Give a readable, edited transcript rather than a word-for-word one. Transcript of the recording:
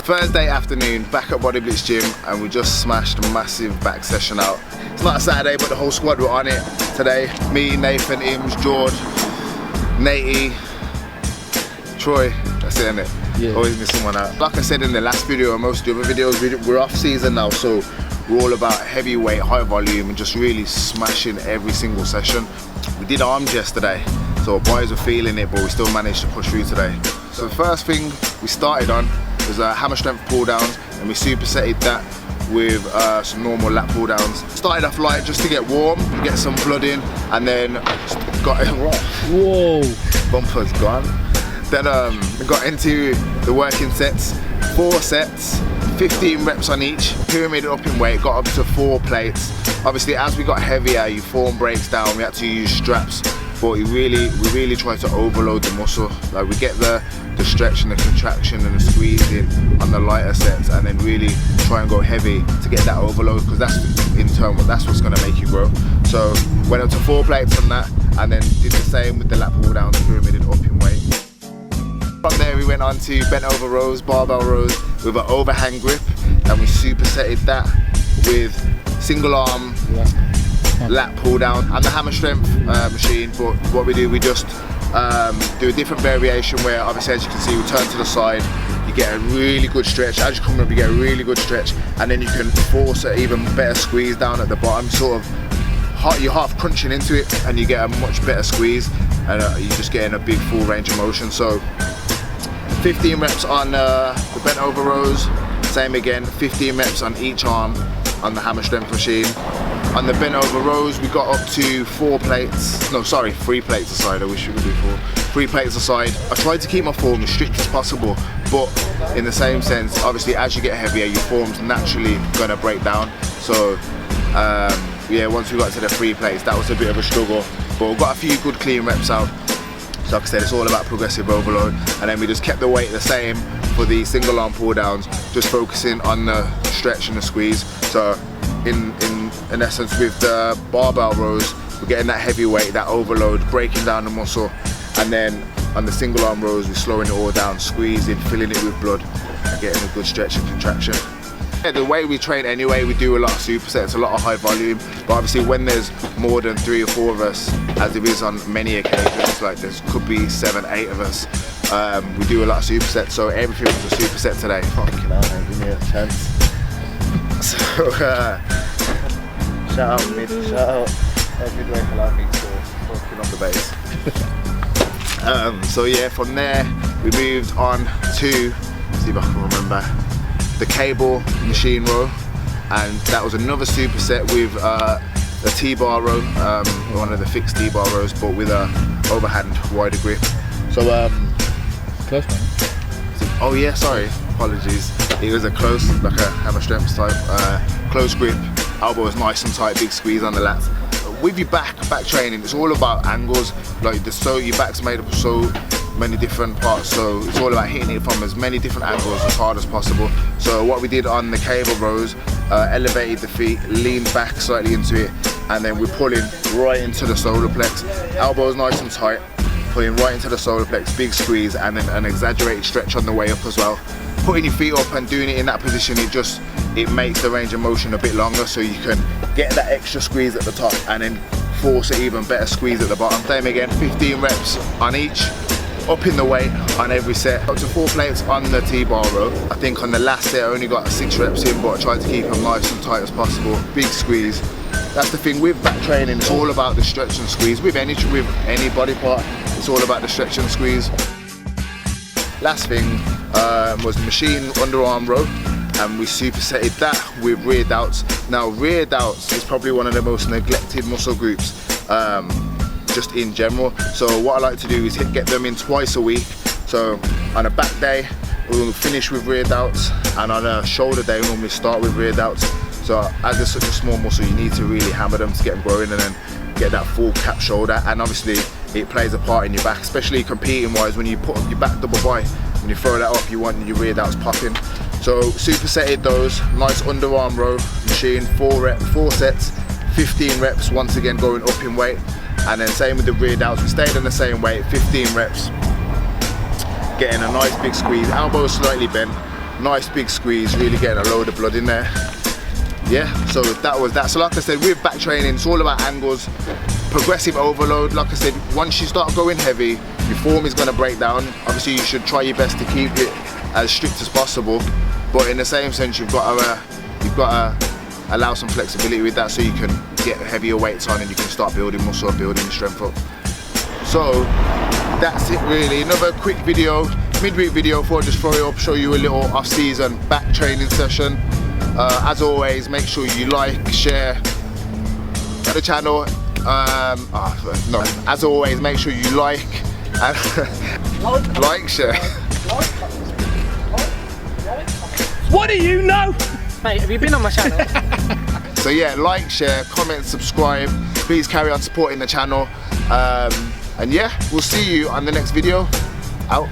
Thursday afternoon, back at Body Blitz Gym, and we just smashed a massive back session out. It's not a Saturday, but the whole squad were on it today. Me, Nathan, Ims, George, Natey, Troy, that's it, innit? Yeah. Always miss someone out. Like I said in the last video and most of the other videos, we're off season now, so we're all about heavyweight, high volume, and just really smashing every single session. We did arms yesterday, so our boys were feeling it, but we still managed to push through today. So the first thing we started on was hammer strength pull downs, and we supersetted that with some normal lat pull downs. Started off light just to get warm, get some blood in, and then got whoa, bumper's gone. Then we got into the working sets, 4 sets, 15 reps on each, pyramided up in weight, got up to 4 plates. Obviously, as we got heavier, your form breaks down, we had to use straps, but we really try to overload the muscle. Like, we get the stretch and the contraction and the squeezing on the lighter sets, and then really try and go heavy to get that overload, because that's in turn that's what's going to make you grow. So went up to 4 plates on that, and then did the same with the lat pull down, pyramided up in weight. From there we went on to bent over rows, barbell rows with an overhand grip, and we supersetted that with single arm lat pull down and the hammer strength machine. But what we do, we just do a different variation where, obviously, as you can see, we turn to the side, you get a really good stretch. As you come up, you get a really good stretch, and then you can force an even better squeeze down at the bottom, sort of you're half crunching into it, and you get a much better squeeze, and you're just getting a big full range of motion. So 15 reps on the bent over rows, same again, 15 reps on each arm on the hammer strength machine. On the bent over rows, we got up to 3 plates aside. I wish we could do 4. 3 plates aside. I tried to keep my form as strict as possible, but in the same sense, obviously, as you get heavier, your form's naturally gonna break down. So yeah, once we got to the 3 plates, that was a bit of a struggle, but we got a few good clean reps out. So like I said, it's all about progressive overload, and then we just kept the weight the same for the single arm pull downs, just focusing on the stretch and the squeeze. So in essence, with the barbell rows, we're getting that heavy weight, that overload, breaking down the muscle, and then on the single arm rows, we're slowing it all down, squeezing, filling it with blood, and getting a good stretch and contraction. Yeah, the way we train anyway, we do a lot of supersets, a lot of high volume, but obviously when there's more than 3 or 4 of us, as there is on many occasions, like there could be 7, 8 of us, we do a lot of supersets, so everything was a superset today. Fucking hell, man, give me a chance. So, shout out mid, shout out midway for life, so fucking off the base. So yeah, from there we moved on to, let's see if I can remember, the cable machine row, and that was another superset with a T-bar row, one of the fixed T-bar rows, but with a overhand wider grip. So close, man. Oh yeah, sorry, apologies. It was a close, like a hammer strength type, close grip, elbow is nice and tight, big squeeze on the lats. With your back training, it's all about angles. Like your back's made up of so many different parts, so it's all about hitting it from as many different angles as hard as possible. So what we did on the cable rows, elevated the feet, leaned back slightly into it, and then we're pulling right into the solar plex. Elbows nice and tight, pulling right into the solar plex, big squeeze, and then an exaggerated stretch on the way up as well. Putting your feet up and doing it in that position, it makes the range of motion a bit longer, so you can get that extra squeeze at the top and then force an even better squeeze at the bottom. Same again, 15 reps on each, up in the weight on every set. Up to 4 plates on the T-bar row. I think on the last set I only got 6 reps in, but I tried to keep them nice and tight as possible. Big squeeze. That's the thing with back training, it's all about the stretch and squeeze. With any body part, it's all about the stretch and squeeze. Last thing was the machine underarm row, and we supersetted that with rear delts. Now rear delts is probably one of the most neglected muscle groups just in general. So what I like to do is get them in twice a week. So on a back day, we'll finish with rear delts, and on a shoulder day, we normally start with rear delts. So as it's such a small muscle, you need to really hammer them to get them growing and then get that full cap shoulder. And obviously it plays a part in your back, especially competing wise. When you put up your back double bi, when you throw that up, you want your rear delts popping. So supersetted those, nice underarm row machine, 4 sets, 15 reps, once again going up in weight. And then same with the rear delts, we stayed on the same weight, 15 reps, getting a nice big squeeze, elbows slightly bent, Nice big squeeze, really getting a load of blood in there. Yeah, so that was that. So like I said, with back training, it's all about angles, progressive overload. Like I said, once you start going heavy, your form is going to break down. Obviously, you should try your best to keep it as strict as possible, but in the same sense, you've got to allow some flexibility with that, so you can get heavier weights on and you can start building muscle, building your strength up. So that's it really. Another quick video, midweek video for just throw it up, show you a little off-season back training session. As always, make sure you like, share the channel. As always, make sure you like and like, share. What do you know? Mate, have you been on my channel? So yeah, like, share, comment, subscribe. Please carry on supporting the channel. And yeah, we'll see you on the next video. Out.